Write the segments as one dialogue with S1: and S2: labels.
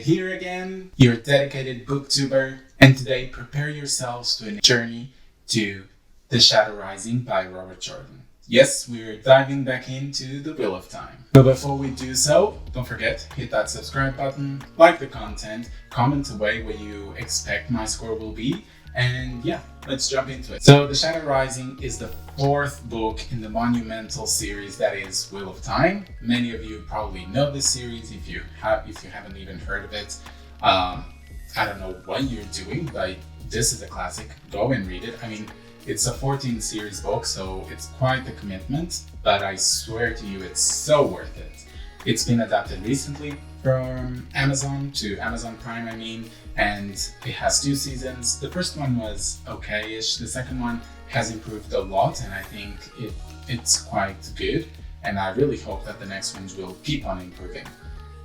S1: here again, your dedicated booktuber, and today prepare yourselves to a journey to The Shadow Rising by Robert Jordan. Yes, we're diving back into the Wheel of Time. But before we do so, don't forget, hit that subscribe button, like the content, comment away what you expect my score will be, and yeah, let's jump into it. So The Shadow Rising is the fourth book in the monumental series that is Wheel of Time. Many of you probably know this series if you haven't even heard of it. I don't know what you're doing, but this is a classic. Go and read it. I mean, it's a 14 series book, so it's quite a commitment, but I swear to you, it's so worth it. It's been adapted recently from Amazon to Amazon Prime, and it has 2 seasons. The first one was okay-ish. The second one has improved a lot, and I think it's quite good, and I really hope that the next ones will keep on improving.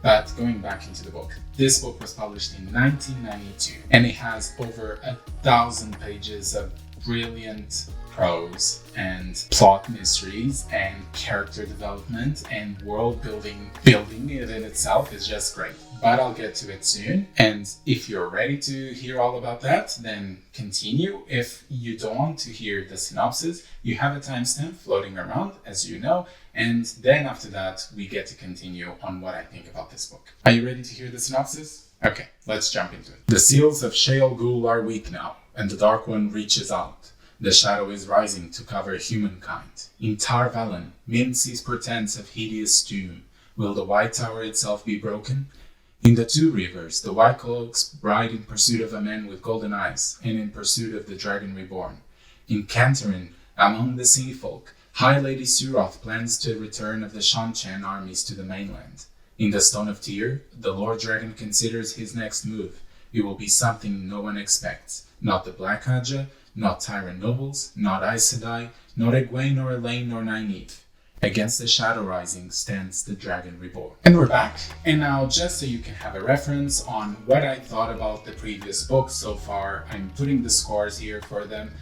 S1: But going back into the book, this book was published in 1992, and it has over 1,000 pages of brilliant prose and plot mysteries and character development and world building. Building it in itself is just great, but I'll get to it soon. And if you're ready to hear all about that, then continue. If you don't want to hear the synopsis, you have a timestamp floating around, as you know, and then after that we get to continue on what I think about this book. Are you ready to hear the synopsis? Okay, let's jump into it. The seals of Shale Ghul are weak now, and the Dark One reaches out. The shadow is rising to cover humankind. In Tar Valon, Min sees portents of hideous doom. Will the White Tower itself be broken? In the Two Rivers, the White Cloaks ride in pursuit of a man with golden eyes, and in pursuit of the Dragon Reborn. In Cantarin, among the Sea Folk, High Lady Suroth plans the return of the Shan-Chan armies to the mainland. In the Stone of Tyr, the Lord Dragon considers his next move. It will be something no one expects. Not the Black Hadja, not Tyrant nobles, not Aes Sedai, not Egwene nor Elaine nor Nynaeve. Against the Shadow Rising stands the Dragon Reborn. And we're back. And now, just so you can have a reference on what I thought about the previous books so far, I'm putting the scores here for them.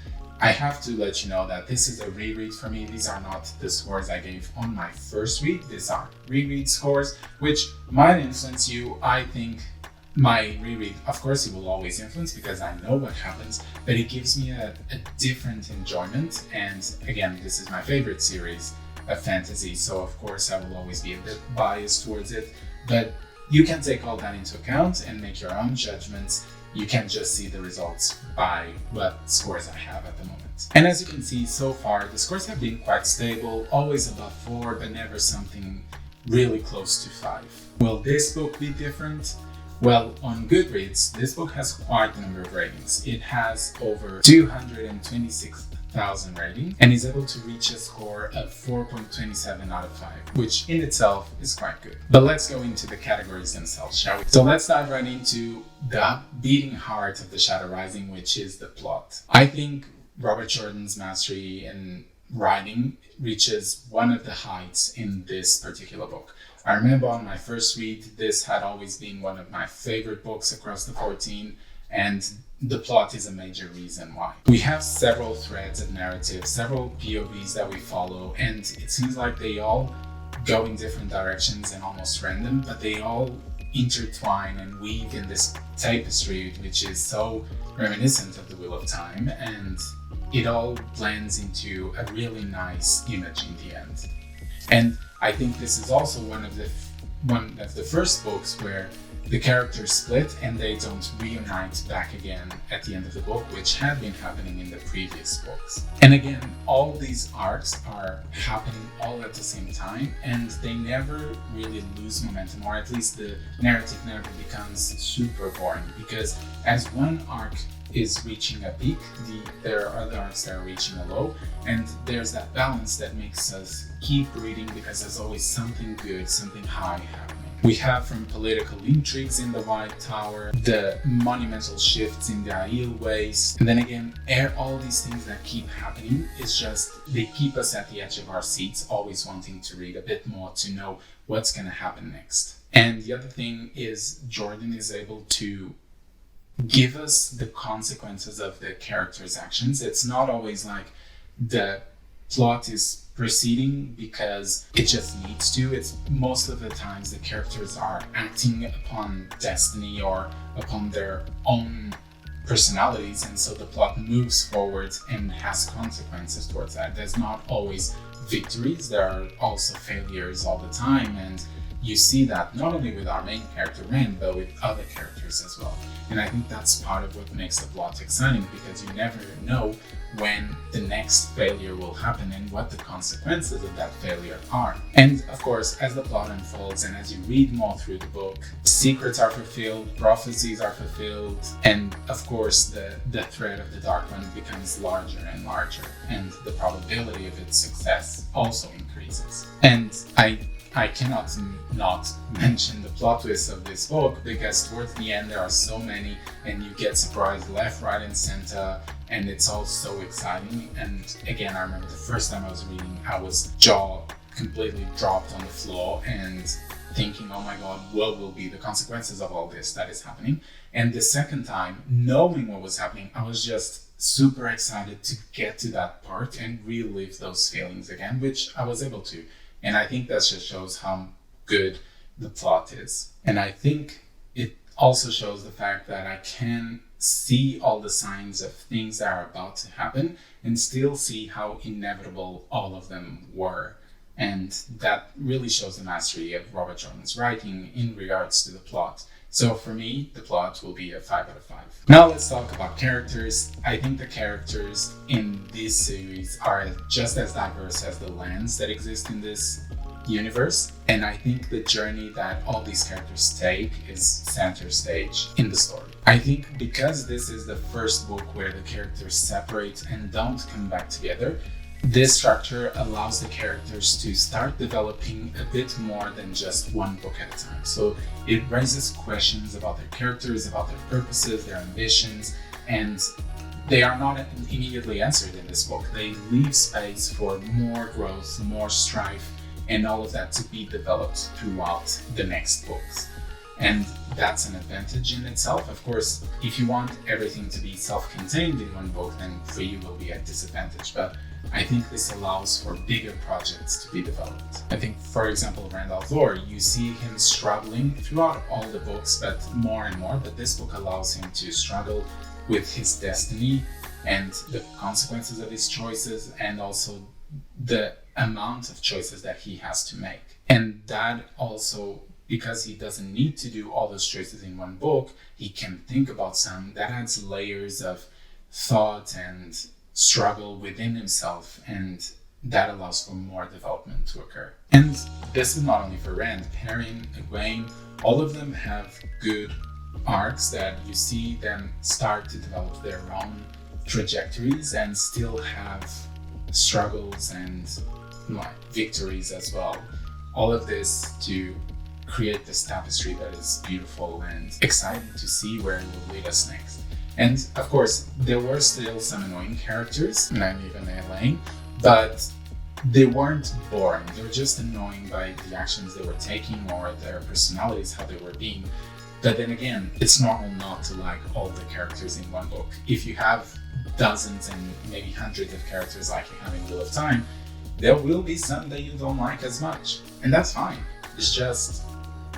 S1: I have to let you know that this is a reread for me. These are not the scores I gave on my first read. These are reread scores, which might influence you. I think my reread, of course, it will always influence because I know what happens, but it gives me a different enjoyment. And again, this is my favorite series of fantasy, so of course I will always be a bit biased towards it, but you can take all that into account and make your own judgments. You can just see the results by what scores I have at the moment. And as you can see so far, the scores have been quite stable, always above 4, but never something really close to 5. Will this book be different? Well, on Goodreads, this book has quite a number of ratings. It has over 226,000 ratings and is able to reach a score of 4.27 out of 5, which in itself is quite good. But let's go into the categories themselves, shall we? So let's dive right into the beating heart of The Shadow Rising, which is the plot. I think Robert Jordan's mastery in writing reaches one of the heights in this particular book. I remember on my first read, this had always been one of my favorite books across the 14, and the plot is a major reason why. We have several threads of narrative, several POVs that we follow, and it seems like they all go in different directions and almost random, but they all intertwine and weave in this tapestry, which is so reminiscent of the Wheel of Time, and it all blends into a really nice image in the end. And I think this is also one of the first books where the characters split and they don't reunite back again at the end of the book, which had been happening in the previous books. And again, all these arcs are happening all at the same time, and they never really lose momentum, or at least the narrative never becomes super boring, because as one arc is reaching a peak, there are other arcs that are reaching a low, and there's that balance that makes us keep reading because there's always something good, something high happening. We have from political intrigues in the White Tower, the monumental shifts in the Aiel Waste, and then again, all these things that keep happening, it's just, they keep us at the edge of our seats, always wanting to read a bit more to know what's going to happen next. And the other thing is Jordan is able to give us the consequences of the characters' actions. It's not always like the plot is proceeding because it just needs to. It's most of the times the characters are acting upon destiny or upon their own personalities, and so the plot moves forward and has consequences towards that. There's not always victories, there are also failures all the time, and you see that not only with our main character Rand, but with other characters as well. And I think that's part of what makes the plot exciting, because you never know when the next failure will happen and what the consequences of that failure are. And of course, as the plot unfolds and as you read more through the book, secrets are fulfilled, prophecies are fulfilled, and of course the threat of the Dark One becomes larger and larger, and the probability of its success also increases. And I cannot not mention the plot twists of this book, because towards the end there are so many and you get surprised left, right and center, and it's all so exciting. And again, I remember the first time I was reading, I was jaw completely dropped on the floor and thinking, oh my god, what will be the consequences of all this that is happening? And the second time, knowing what was happening, I was just super excited to get to that part and relive those feelings again, which I was able to. And I think that just shows how good the plot is. And I think it also shows the fact that I can see all the signs of things that are about to happen and still see how inevitable all of them were. And that really shows the mastery of Robert Jordan's writing in regards to the plot. So for me, the plot will be a 5 out of 5. Now let's talk about characters. I think the characters in this series are just as diverse as the lands that exist in this universe. And I think the journey that all these characters take is center stage in the story. I think because this is the first book where the characters separate and don't come back together, this structure allows the characters to start developing a bit more than just one book at a time. So it raises questions about their characters, about their purposes, their ambitions, and they are not immediately answered in this book. They leave space for more growth, more strife, and all of that to be developed throughout the next books. And that's an advantage in itself. Of course, if you want everything to be self-contained in one book, then for you will be at disadvantage. But I think this allows for bigger projects to be developed. I think, for example, Randall's lore, you see him struggling throughout all the books, but more and more. But this book allows him to struggle with his destiny and the consequences of his choices, and also the amount of choices that he has to make. And that also, because he doesn't need to do all those choices in one book, he can think about some. That adds layers of thought and struggle within himself, and that allows for more development to occur. And this is not only for Rand, Perrin, Egwene, all of them have good arcs that you see them start to develop their own trajectories and still have struggles and victories as well. All of this to create this tapestry that is beautiful and exciting to see where it will lead us next. And of course, there were still some annoying characters, Nynaeve and Elaine, but they weren't boring. They were just annoying by the actions they were taking or their personalities, how they were being. But then again, it's normal not to like all the characters in one book. If you have dozens and maybe hundreds of characters like you have in Wheel of Time, there will be some that you don't like as much. And that's fine. It's just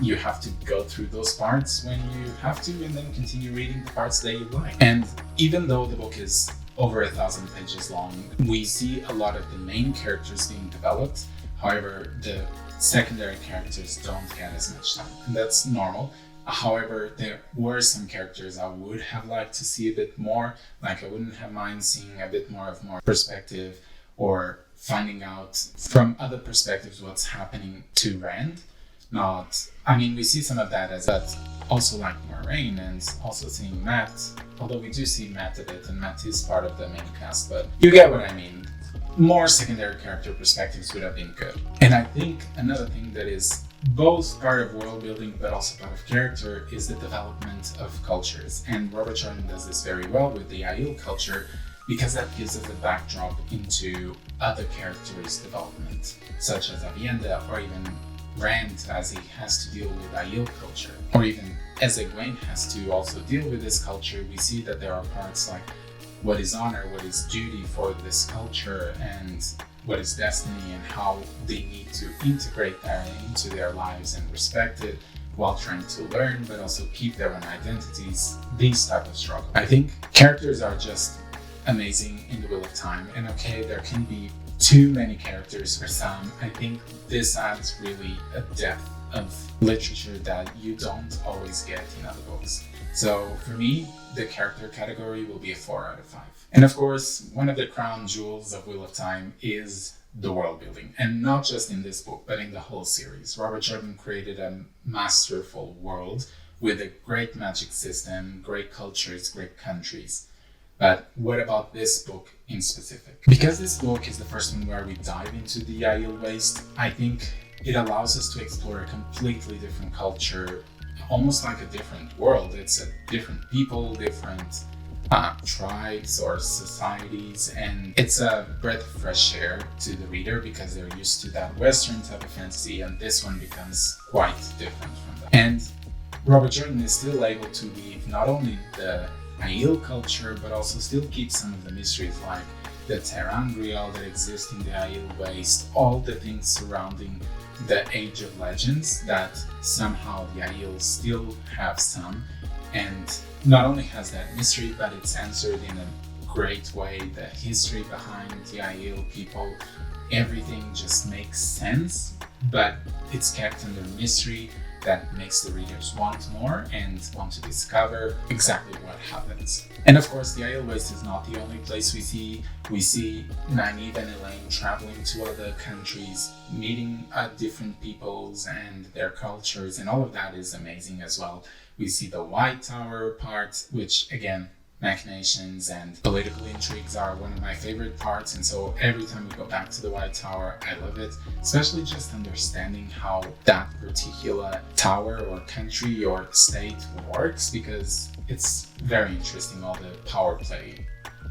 S1: you have to go through those parts when you have to, and then continue reading the parts that you like. And even though the book is over 1,000 pages long, we see a lot of the main characters being developed. However, the secondary characters don't get as much time, and that's normal. However, there were some characters I would have liked to see a bit more. Like, I wouldn't have mind seeing a bit more perspective, or finding out from other perspectives what's happening to Rand. We see some of that but also like Moiraine, and also seeing Matt, although we do see Matt a bit, and Matt is part of the main cast, but you get what I mean. More secondary character perspectives would have been good. And I think another thing that is both part of world building but also part of character is the development of cultures. And Robert Jordan does this very well with the Aiel culture, because that gives us a backdrop into other characters' development, such as Avienda, or even Rand as he has to deal with Aiel culture, or even as Egwene has to also deal with this culture. We see that there are parts like what is honor, what is duty for this culture, and what is destiny and how they need to integrate that into their lives and respect it while trying to learn, but also keep their own identities, these type of struggle. I think characters are just amazing in The Wheel of Time, and okay, there can be too many characters for some. I think this adds really a depth of literature that you don't always get in other books. So for me, the character category will be a 4 out of 5. And of course, one of the crown jewels of Wheel of Time is the world building, and not just in this book, but in the whole series. Robert Jordan created a masterful world with a great magic system, great cultures, great countries. But what about this book in specific? Because this book is the first one where we dive into the Aiel Waste, I think it allows us to explore a completely different culture, almost like a different world. It's a different people, different tribes or societies, and it's a breath of fresh air to the reader because they're used to that Western type of fantasy, and this one becomes quite different from that. And Robert Jordan is still able to weave not only the Aiel culture, but also still keep some of the mysteries like the Terangrial that exist in the Aiel Waste, all the things surrounding the Age of Legends that somehow the Aiel still have some, and not only has that mystery, but it's answered in a great way. The history behind the Aiel people, everything just makes sense, but it's kept under mystery that makes the readers want more and want to discover exactly what happens. And of course, the Aiel Waste is not the only place we see. We see Nynaeve and Elaine traveling to other countries, meeting different peoples and their cultures, and all of that is amazing as well. We see the White Tower part, which again, machinations and political intrigues are one of my favorite parts, and so every time we go back to the White Tower, I love it, especially just understanding how that particular tower or country or state works, because it's very interesting, all the power play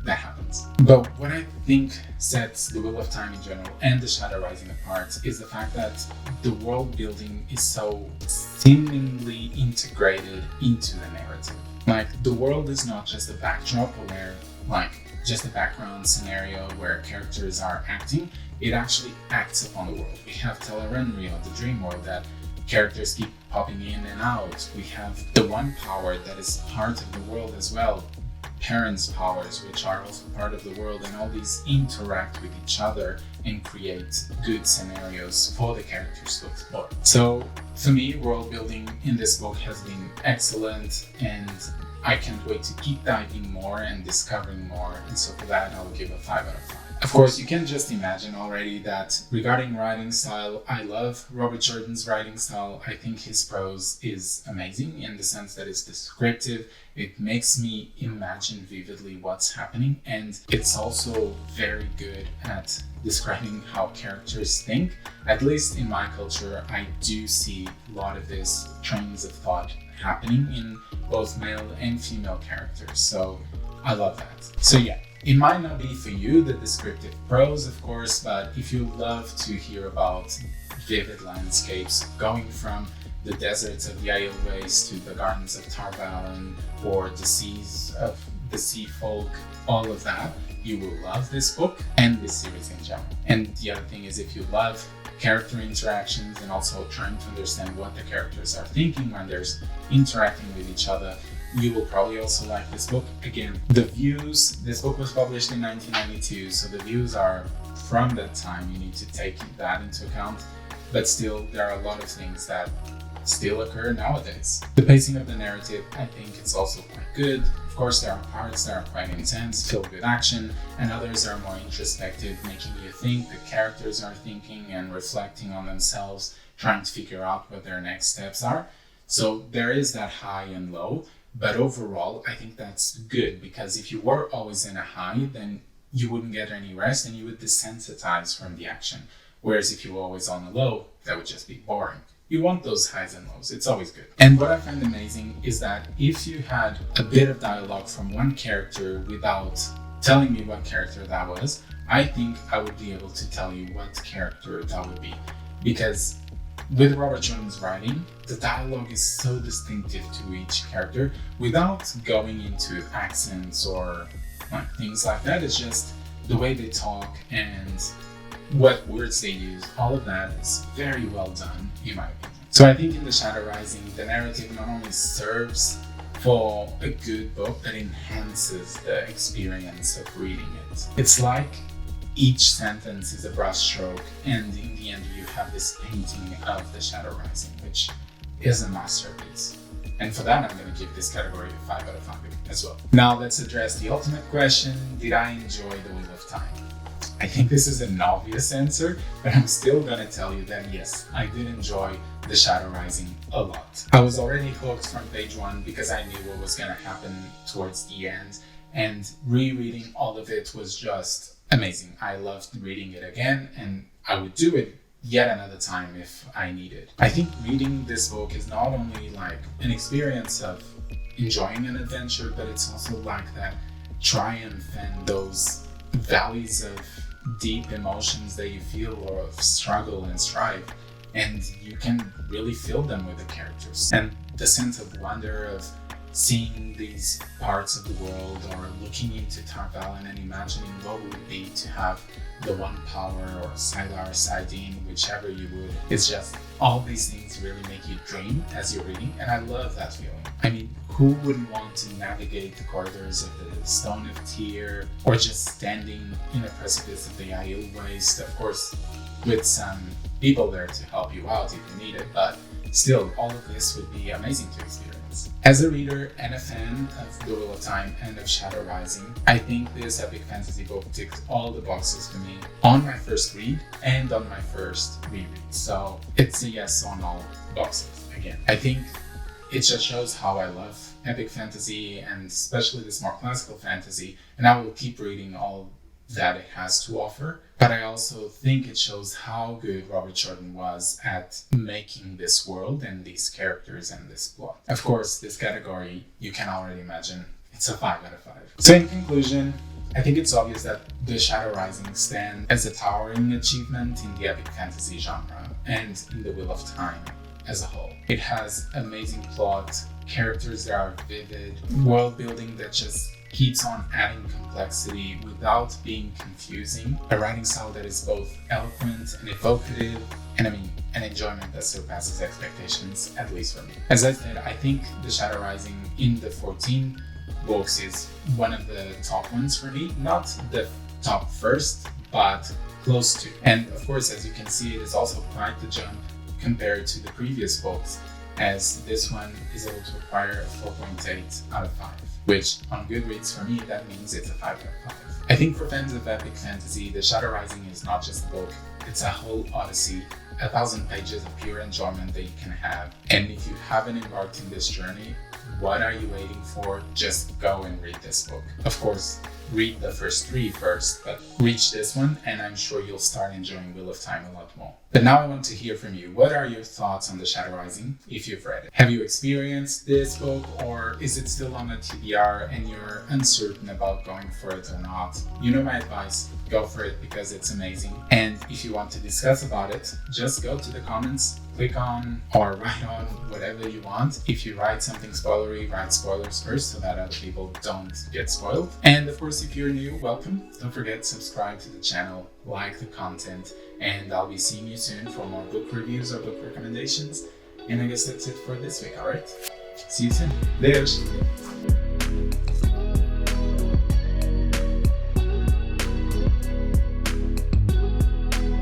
S1: that happens. But what I think sets The Wheel of Time in general and The Shadow Rising apart is the fact that the world building is so seemingly integrated into the narrative. Like, the world is not just a backdrop where, like, just a background scenario where characters are acting. It actually acts upon the world. We have Tel'aran'rhiod, the dream world, that characters keep popping in and out. We have the One Power that is part of the world as well. Parents' powers, which are also part of the world, and all these interact with each other and create good scenarios for the characters to explore. So for me, world building in this book has been excellent, and I can't wait to keep diving more and discovering more, and so for that I'll give a 5 out of 5. Of course, you can just imagine already that regarding writing style, I love Robert Jordan's writing style. I think his prose is amazing in the sense that it's descriptive. It makes me imagine vividly what's happening, and it's also very good at describing how characters think. At least in my culture, I do see a lot of these trains of thought happening in both male and female characters, so I love that. So yeah, it might not be for you, the descriptive prose, of course, but if you love to hear about vivid landscapes going from the deserts of the Aiel Waste to the gardens of Tarvalon or the seas of the sea folk, all of that, you will love this book and this series in general. And the other thing is, if you love character interactions and also trying to understand what the characters are thinking when they're interacting with each other, you will probably also like this book. Again, the views, this book was published in 1992, so the views are from that time. You need to take that into account, but still there are a lot of things that still occur nowadays. The pacing of the narrative, I think it's also quite good. Of course, there are parts that are quite intense, filled with action, and others are more introspective, making you think. The characters are thinking and reflecting on themselves, trying to figure out what their next steps are. So there is that high and low, but overall, I think that's good, because if you were always in a high, then you wouldn't get any rest and you would desensitize from the action. Whereas if you were always on a low, that would just be boring. You want those highs and lows, it's always good. And what I find amazing is that if you had a bit of dialogue from one character without telling me what character that was, I think I would be able to tell you what character that would be. Because with Robert Jordan's writing, the dialogue is so distinctive to each character without going into accents or things like that. It's just the way they talk and what words they use, all of that is very well done in my opinion. So I think in The Shadow Rising, the narrative not only serves for a good book, but enhances the experience of reading it. It's like each sentence is a brushstroke, and in the end you have this painting of The Shadow Rising, which is a masterpiece. And for that, I'm going to give this category a 5 out of 5 as well. Now let's address the ultimate question: did I enjoy The Wheel of Time? I think this is an obvious answer, but I'm still going to tell you that yes, I did enjoy The Shadow Rising a lot. I was already hooked from page 1 because I knew what was going to happen towards the end, and rereading all of it was just amazing. I loved reading it again, and I would do it yet another time if I needed. I think reading this book is not only like an experience of enjoying an adventure, but it's also like that triumph and those valleys of deep emotions that you feel, or of struggle and strife, and you can really feel them with the characters. And the sense of wonder of seeing these parts of the world, or looking into Tarvalin and imagining what would it be to have the One Power or Sylar Saidin, whichever you would. It's just all these things really make you dream as you're reading, and I love that feeling. I mean, who wouldn't want to navigate the corridors of the Stone of Tyr, or just standing in a precipice of the Aiel Waste, of course with some people there to help you out if you need it, but still, all of this would be amazing to experience. As a reader and a fan of The Wheel of Time and of Shadow Rising, I think this epic fantasy book ticked all the boxes for me on my first read and on my first reread. So it's a yes on all boxes again. I think it just shows how I love epic fantasy, and especially this more classical fantasy, and I will keep reading all that it has to offer. But I also think it shows how good Robert Jordan was at making this world and these characters and this plot. Of course, this category, you can already imagine, it's a 5 out of 5. So in conclusion, I think it's obvious that The Shadow Rising stands as a towering achievement in the epic fantasy genre and in The Wheel of Time as a whole. It has amazing plot, characters that are vivid, world building that just keeps on adding complexity without being confusing, a writing style that is both eloquent and evocative, and an enjoyment that surpasses expectations, at least for me. As I said, I think The Shadow Rising in the 14 books is one of the top ones for me, not the top first, but close to. And of course, as you can see, it is also quite the jump compared to the previous books, as this one is able to acquire a 4.8 out of 5. Which on Goodreads for me, that means it's a 5 out of 5. I think for fans of epic fantasy, The Shadow Rising is not just a book, it's a whole odyssey, 1,000 pages of pure enjoyment that you can have. And if you haven't embarked in this journey, what are you waiting for? Just go and read this book. Of course, read the first 3 first, but reach this one and I'm sure you'll start enjoying Wheel of Time a lot more. But now I want to hear from you. What are your thoughts on The Shadow Rising if you've read it? Have you experienced this book, or is it still on a TBR and you're uncertain about going for it or not? You know my advice, go for it because it's amazing. And if you want to discuss about it, just go to the comments, click on or write on whatever you want. If you write something spoilery, write spoilers first so that other people don't get spoiled. And of course, if you're new, welcome. Don't forget to subscribe to the channel, like the content, and I'll be seeing you soon for more book reviews or book recommendations. And I guess that's it for this week, alright? See you soon. Later.